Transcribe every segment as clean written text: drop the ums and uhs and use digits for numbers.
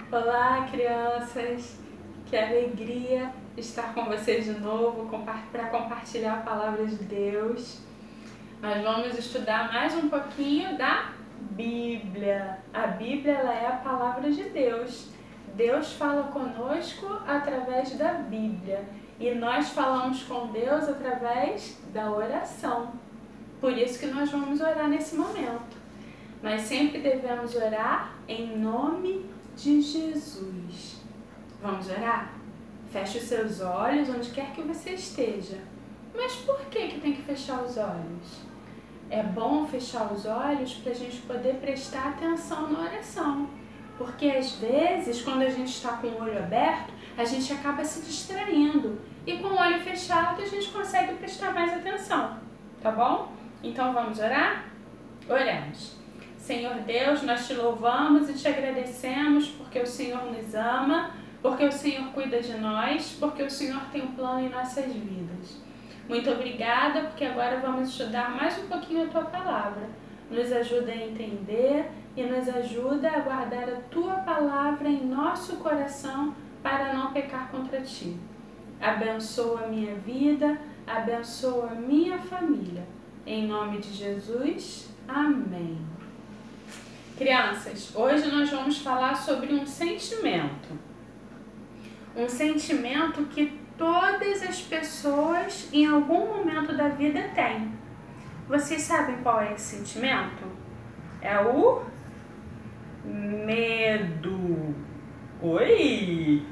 Olá, crianças! Que alegria estar com vocês de novo para compartilhar a palavra de Deus. Nós vamos estudar mais um pouquinho da Bíblia. A Bíblia ela é a palavra de Deus. Deus fala conosco através da Bíblia e nós falamos com Deus através da oração. Por isso que nós vamos orar nesse momento. Nós sempre devemos orar em nome de Jesus. Vamos orar? Feche os seus olhos onde quer que você esteja. Mas por que tem que fechar os olhos? É bom fechar os olhos para a gente poder prestar atenção na oração. Porque às vezes, quando a gente está com o olho aberto, a gente acaba se distraindo. E com o olho fechado, a gente consegue prestar mais atenção. Tá bom? Então vamos orar? Oremos. Senhor Deus, nós te louvamos e te agradecemos porque o Senhor nos ama, porque o Senhor cuida de nós, porque o Senhor tem um plano em nossas vidas. Muito obrigada, porque agora vamos estudar mais um pouquinho a Tua Palavra. Nos ajuda a entender e nos ajuda a guardar a Tua Palavra em nosso coração para não pecar contra Ti. Abençoa a minha vida, abençoa a minha família. Em nome de Jesus, amém. Crianças, hoje nós vamos falar sobre um sentimento. Um sentimento que todas as pessoas em algum momento da vida têm. Vocês sabem qual é esse sentimento? É o medo. Oi!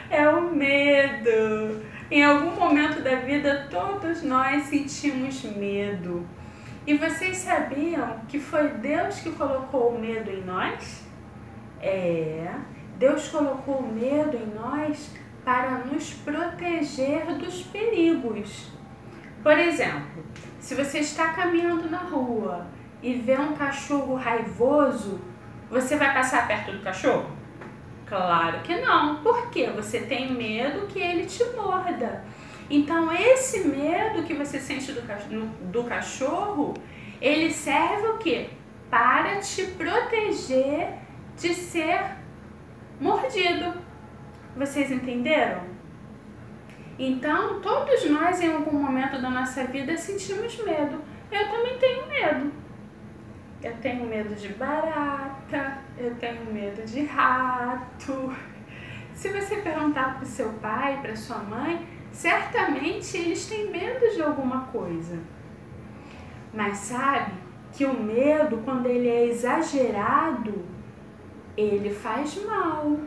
É o medo. Em algum momento da vida todos nós sentimos medo. E vocês sabiam que foi Deus que colocou o medo em nós? Deus colocou o medo em nós para nos proteger dos perigos. Por exemplo, se você está caminhando na rua e vê um cachorro raivoso, você vai passar perto do cachorro? Claro que não. Por quê? Você tem medo que ele te morda. Então, esse medo que você sente do cachorro, ele serve o quê? Para te proteger de ser mordido. Vocês entenderam? Então, todos nós em algum momento da nossa vida sentimos medo. Eu também tenho medo. Eu tenho medo de barata, eu tenho medo de rato. Se você perguntar para o seu pai, para sua mãe, certamente eles têm medo de alguma coisa. Mas sabe que o medo, quando ele é exagerado, ele faz mal.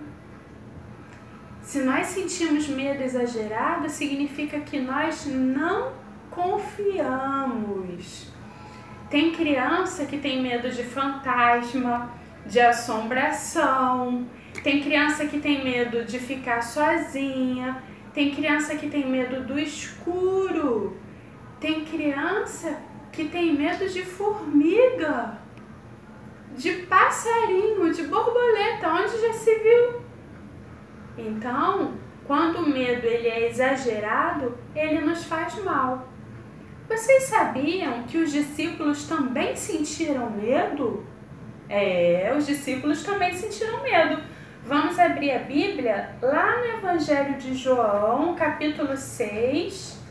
Se nós sentimos medo exagerado, significa que nós não confiamos. Tem criança que tem medo de fantasma, de assombração. Tem criança que tem medo de ficar sozinha. Tem criança que tem medo do escuro. Tem criança que tem medo de formiga, de passarinho, de borboleta, onde já se viu? Então, quando o medo ele é exagerado, ele nos faz mal. Vocês sabiam que os discípulos também sentiram medo? Os discípulos também sentiram medo. Vamos abrir a Bíblia lá no Evangelho de João, capítulo 6,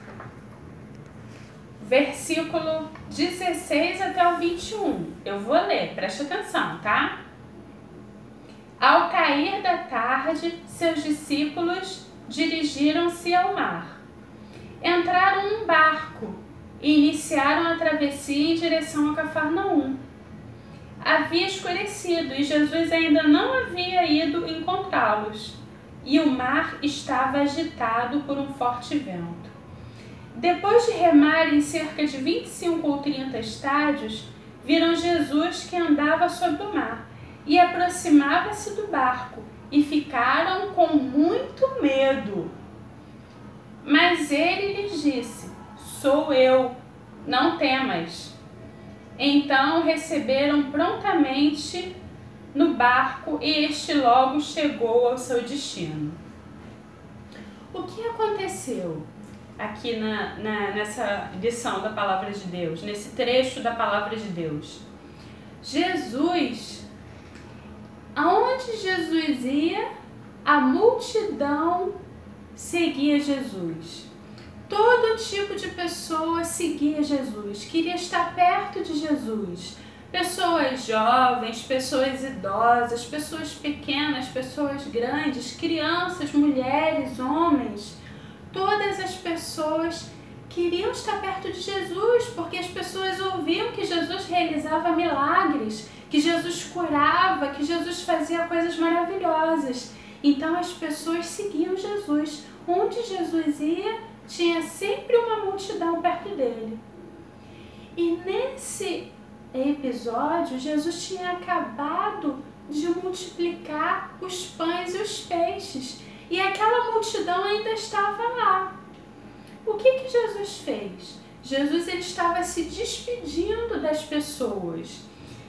versículo 16 até o 21. Eu vou ler, preste atenção, tá? Ao cair da tarde, seus discípulos dirigiram-se ao mar. Entraram num barco e iniciaram a travessia em direção a Cafarnaum. Havia escurecido e Jesus ainda não havia ido encontrá-los, e o mar estava agitado por um forte vento. Depois de remarem cerca de 25 ou 30 estádios, viram Jesus que andava sobre o mar e aproximava-se do barco, e ficaram com muito medo. Mas ele lhes disse: "Sou eu, não temas." Então receberam prontamente no barco e este logo chegou ao seu destino. O que aconteceu aqui nessa lição da Palavra de Deus, nesse trecho da Palavra de Deus? Jesus onde Jesus ia, a multidão seguia Jesus. Todo tipo de pessoa seguia Jesus, queria estar perto de Jesus. Pessoas jovens, pessoas idosas, pessoas pequenas, pessoas grandes, crianças, mulheres, homens. Todas as pessoas queriam estar perto de Jesus, porque as pessoas ouviam que Jesus realizava milagres, que Jesus curava, que Jesus fazia coisas maravilhosas. Então as pessoas seguiam Jesus. Onde Jesus ia, tinha sempre uma multidão perto dele. E nesse episódio, Jesus tinha acabado de multiplicar os pães e os peixes. E aquela multidão ainda estava lá. O que Jesus fez? Jesus ele estava se despedindo das pessoas.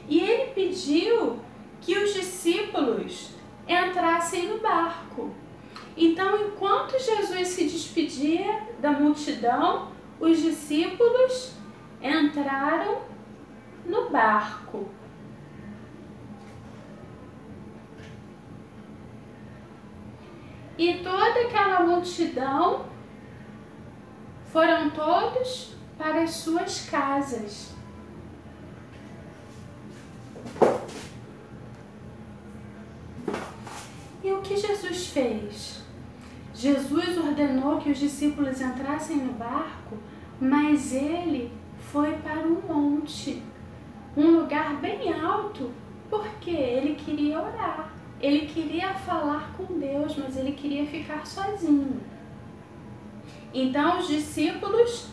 E ele pediu que os discípulos entrassem no barco. Então, enquanto Jesus se despedia da multidão, os discípulos entraram no barco. E toda aquela multidão foram todos para as suas casas. E o que Jesus fez? Jesus ordenou que os discípulos entrassem no barco, mas ele foi para um monte, um lugar bem alto, porque ele queria orar. Ele queria falar com Deus, mas ele queria ficar sozinho. Então os discípulos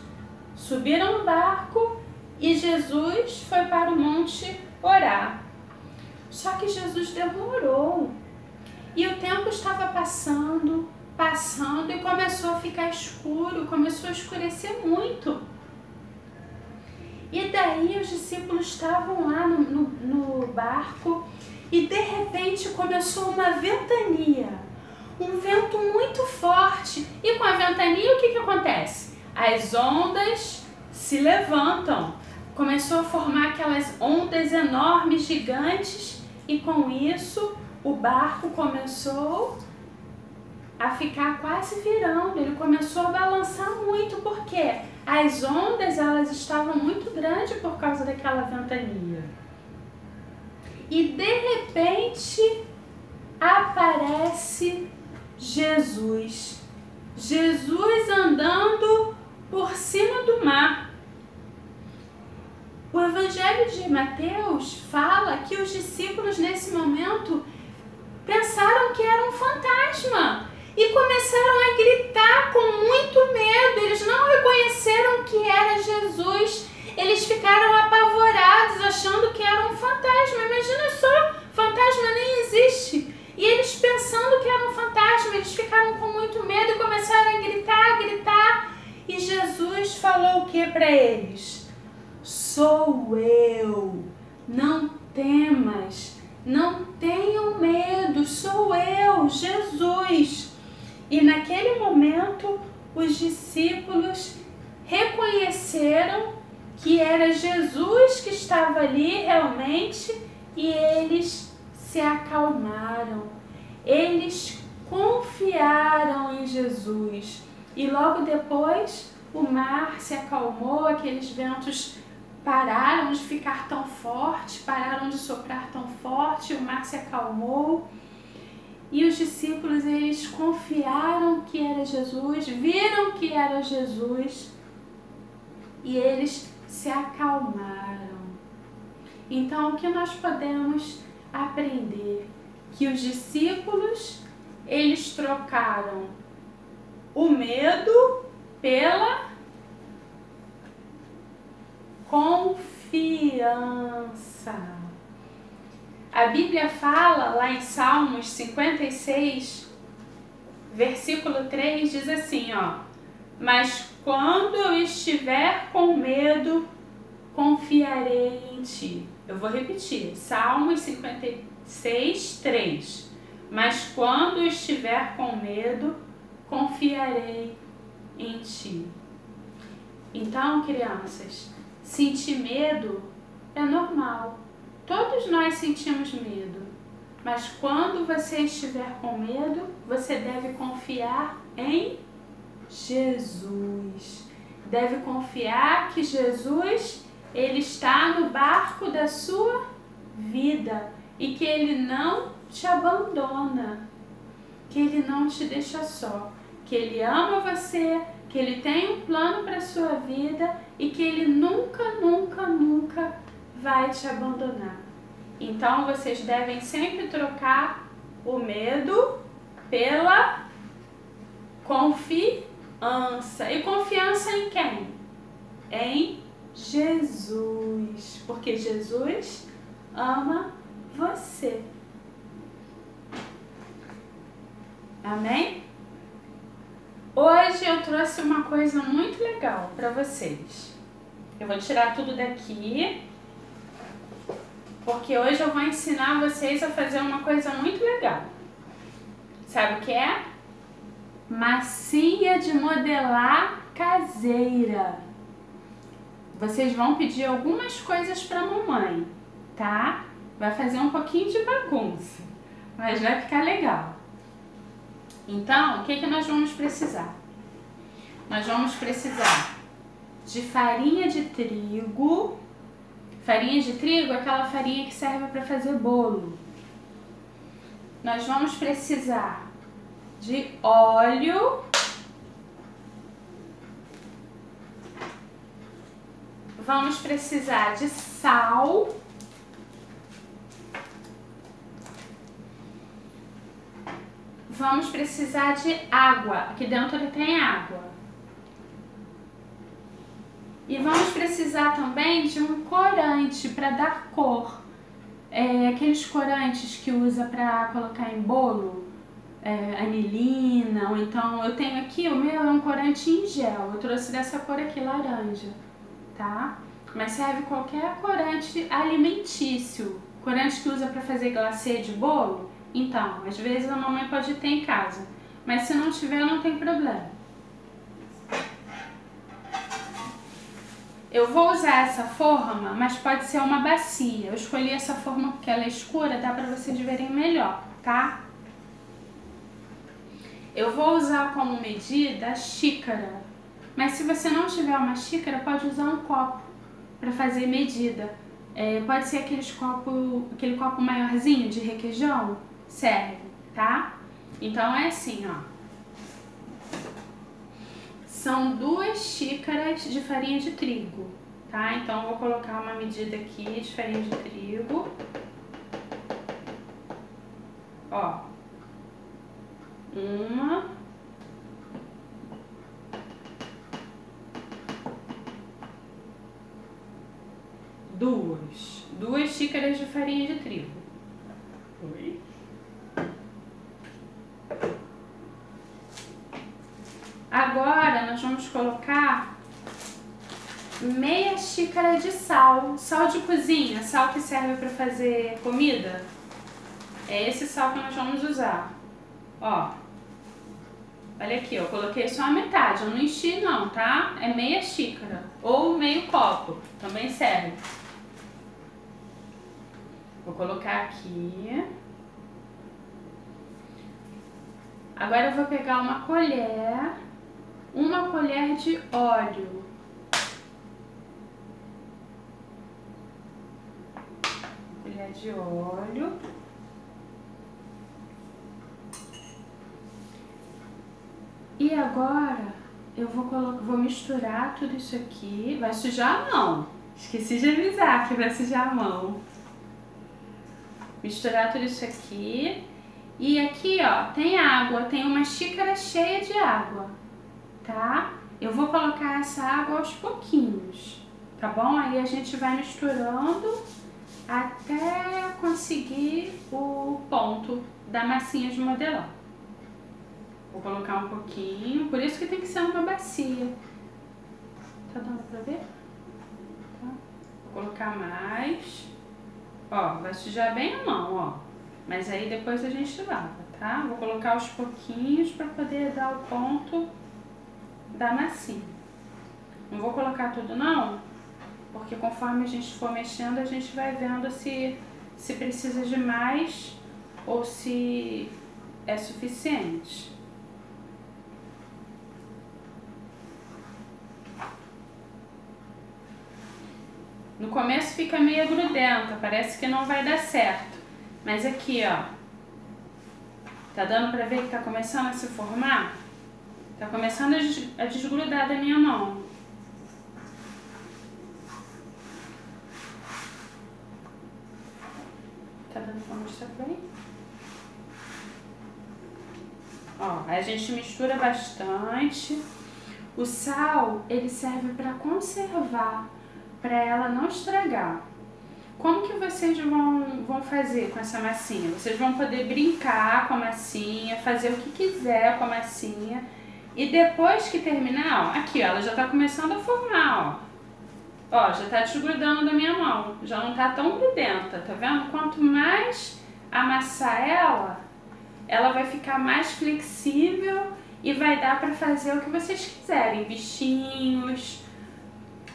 subiram no barco e Jesus foi para o monte orar. Só que Jesus demorou. E o tempo estava passando e começou a ficar escuro, começou a escurecer muito. E daí os discípulos estavam lá no barco e de repente começou uma ventania, um vento muito forte. E com a ventania o que acontece? As ondas se levantam, começou a formar aquelas ondas enormes, gigantes, e com isso o barco começou a ficar quase virando, ele começou a balançar muito, porque as ondas elas estavam muito grandes por causa daquela ventania. E de repente aparece Jesus. Jesus andando por cima do mar. O Evangelho de Mateus fala que os discípulos nesse momento pensaram que era um fantasma e começaram a gritar com muito medo. Eles não reconheceram que era Jesus. Eles ficaram apavorados, achando que era um fantasma. Imagina só, fantasma nem existe. E eles pensando que era um fantasma, eles ficaram com muito medo e começaram a gritar. E Jesus falou o que para eles? Sou eu, não temas, não tenham medo, sou eu, Jesus. E naquele momento, os discípulos reconheceram que era Jesus que estava ali realmente e eles se acalmaram. Eles confiaram em Jesus. E logo depois, o mar se acalmou, aqueles ventos pararam de ficar tão forte, pararam de soprar tão forte, o mar se acalmou. E os discípulos, eles confiaram que era Jesus, viram que era Jesus e eles se acalmaram. Então, o que nós podemos aprender? Que os discípulos, eles trocaram o medo pela confiança. A Bíblia fala lá em Salmos 56, versículo 3, diz assim, ó: mas quando eu estiver com medo, confiarei em ti. Eu vou repetir, Salmos 56, 3. Mas quando eu estiver com medo, confiarei em ti. Então, crianças, sentir medo é normal. Todos nós sentimos medo. Mas quando você estiver com medo, você deve confiar em Jesus. Deve confiar que Jesus, ele está no barco da sua vida e que ele não te abandona, que ele não te deixa só, que ele ama você, que ele tem um plano para a sua vida e que ele nunca, nunca, nunca vai te abandonar. Então vocês devem sempre trocar o medo pela confiança. E confiança em quem? Em Jesus, porque Jesus ama você. Amém? Hoje eu trouxe uma coisa muito legal para vocês. Eu vou tirar tudo daqui, porque hoje eu vou ensinar vocês a fazer uma coisa muito legal. Sabe o que é? Massinha de modelar caseira. Vocês vão pedir algumas coisas para a mamãe, tá? Vai fazer um pouquinho de bagunça, mas vai ficar legal. Então, o que nós vamos precisar? Nós vamos precisar de farinha de trigo. Farinha de trigo é aquela farinha que serve para fazer bolo. Nós vamos precisar de óleo. Vamos precisar de sal. Vamos precisar de água. Aqui dentro tem água. E vamos precisar também de um corante para dar cor. Aqueles corantes que usa para colocar em bolo, anilina, ou então eu tenho aqui, o meu é um corante em gel. Eu trouxe dessa cor aqui, laranja, tá? Mas serve qualquer corante alimentício. Corante que usa para fazer glacê de bolo. Então, às vezes a mamãe pode ter em casa, mas se não tiver, não tem problema. Eu vou usar essa forma, mas pode ser uma bacia. Eu escolhi essa forma porque ela é escura, dá pra vocês verem melhor, tá? Eu vou usar como medida a xícara, mas se você não tiver uma xícara, pode usar um copo para fazer medida. Pode ser aquele copo maiorzinho de requeijão, serve, tá? Então é assim, ó. São 2 xícaras de farinha de trigo, tá? Então eu vou colocar uma medida aqui de farinha de trigo. Ó. 1, 2 xícaras de farinha de trigo. Oi. Agora nós vamos colocar meia xícara de sal, sal de cozinha, sal que serve para fazer comida. É esse sal que nós vamos usar. Ó, olha aqui, eu coloquei só a metade, eu não enchi não, tá? É meia xícara ou meio copo, também serve. Vou colocar aqui. Agora eu vou pegar uma colher de óleo. Colher de óleo. E agora eu vou misturar tudo isso aqui. Vai sujar a mão. Esqueci de avisar que vai sujar a mão. Misturar tudo isso aqui. E aqui, ó, tem água. Tem uma xícara cheia de água, tá? Eu vou colocar essa água aos pouquinhos, tá bom? Aí a gente vai misturando até conseguir o ponto da massinha de modelar. Vou colocar um pouquinho, por isso que tem que ser uma bacia. Tá dando pra ver? Tá. Vou colocar mais. Ó, vai sujar bem a mão, ó. Mas aí depois a gente lava, tá? Vou colocar aos pouquinhos pra poder dar o ponto da massinha. Não vou colocar tudo não, porque conforme a gente for mexendo, a gente vai vendo se precisa de mais ou se é suficiente. No começo fica meio grudenta, parece que não vai dar certo. Mas aqui, ó, tá dando pra ver que tá começando a se formar? Tá começando a desgrudar da minha mão. Tá dando pra mostrar bem? Ó, a gente mistura bastante. O sal, ele serve para conservar, para ela não estragar. Como que vocês vão fazer com essa massinha? Vocês vão poder brincar com a massinha, fazer o que quiser com a massinha. E depois que terminar, ó, aqui ó, ela já tá começando a formar, ó. Ó, já tá desgrudando da minha mão, já não tá tão grudenta, tá vendo? Quanto mais amassar ela vai ficar mais flexível e vai dar para fazer o que vocês quiserem, bichinhos,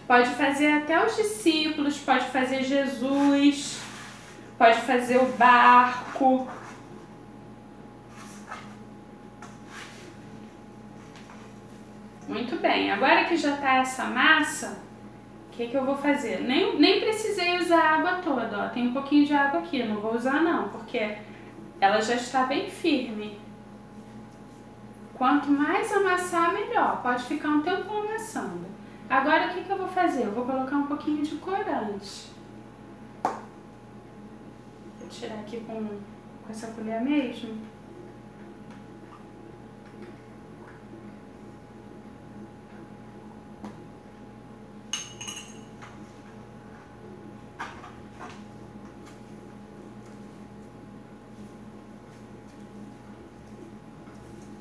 pode fazer até os discípulos, pode fazer Jesus, pode fazer o barco. Muito bem, agora que já tá essa massa, o que eu vou fazer? Nem precisei usar a água toda, ó, tem um pouquinho de água aqui, não vou usar não, porque ela já está bem firme. Quanto mais amassar, melhor. Pode ficar um tempão amassando. Agora, o que eu vou fazer? Eu vou colocar um pouquinho de corante. Vou tirar aqui com essa colher mesmo.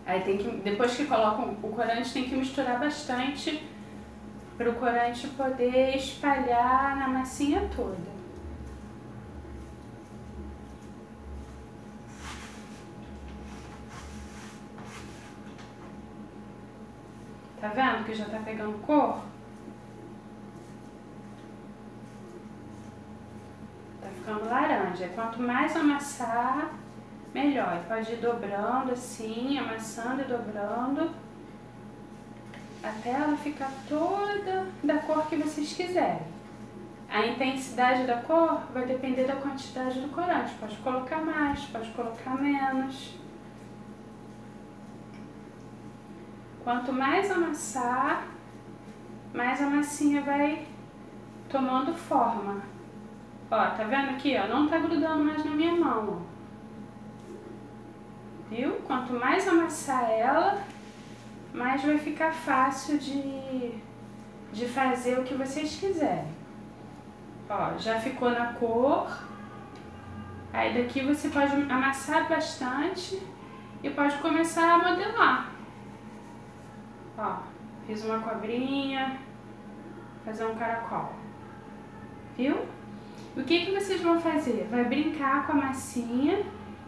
Aí tem que, depois que colocam o corante, tem que misturar bastante para o corante poder espalhar na massinha toda. Tá vendo que já tá pegando cor? Tá ficando laranja. Quanto mais amassar, melhor. Pode ir dobrando assim, amassando e dobrando, até ela ficar toda da cor que vocês quiserem. A intensidade da cor vai depender da quantidade do corante. Pode colocar mais, pode colocar menos. Quanto mais amassar, mais a massinha vai tomando forma. Ó, tá vendo aqui, ó? Não tá grudando mais na minha mão, ó. Viu? Quanto mais amassar ela, mais vai ficar fácil de fazer o que vocês quiserem. Ó, já ficou na cor. Aí daqui você pode amassar bastante e pode começar a modelar. Ó, fiz uma cobrinha, fazer um caracol. Viu? O que vocês vão fazer? Vai brincar com a massinha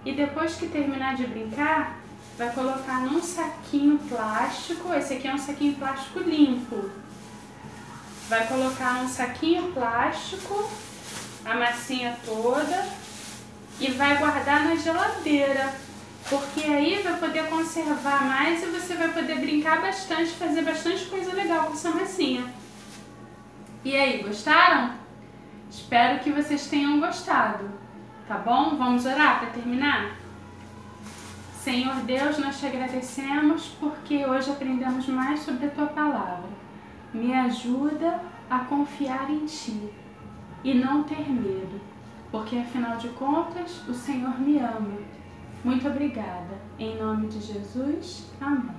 e depois que terminar de brincar, vai colocar num saquinho plástico. Esse aqui é um saquinho plástico limpo. Vai colocar num saquinho plástico a massinha toda e vai guardar na geladeira, porque aí vai poder conservar mais e você vai poder brincar bastante, fazer bastante coisa legal com essa massinha. E aí, gostaram? Espero que vocês tenham gostado, tá bom? Vamos orar para terminar? Senhor Deus, nós te agradecemos porque hoje aprendemos mais sobre a Tua Palavra. Me ajuda a confiar em Ti e não ter medo, porque afinal de contas o Senhor me ama. Muito obrigada. Em nome de Jesus, amém.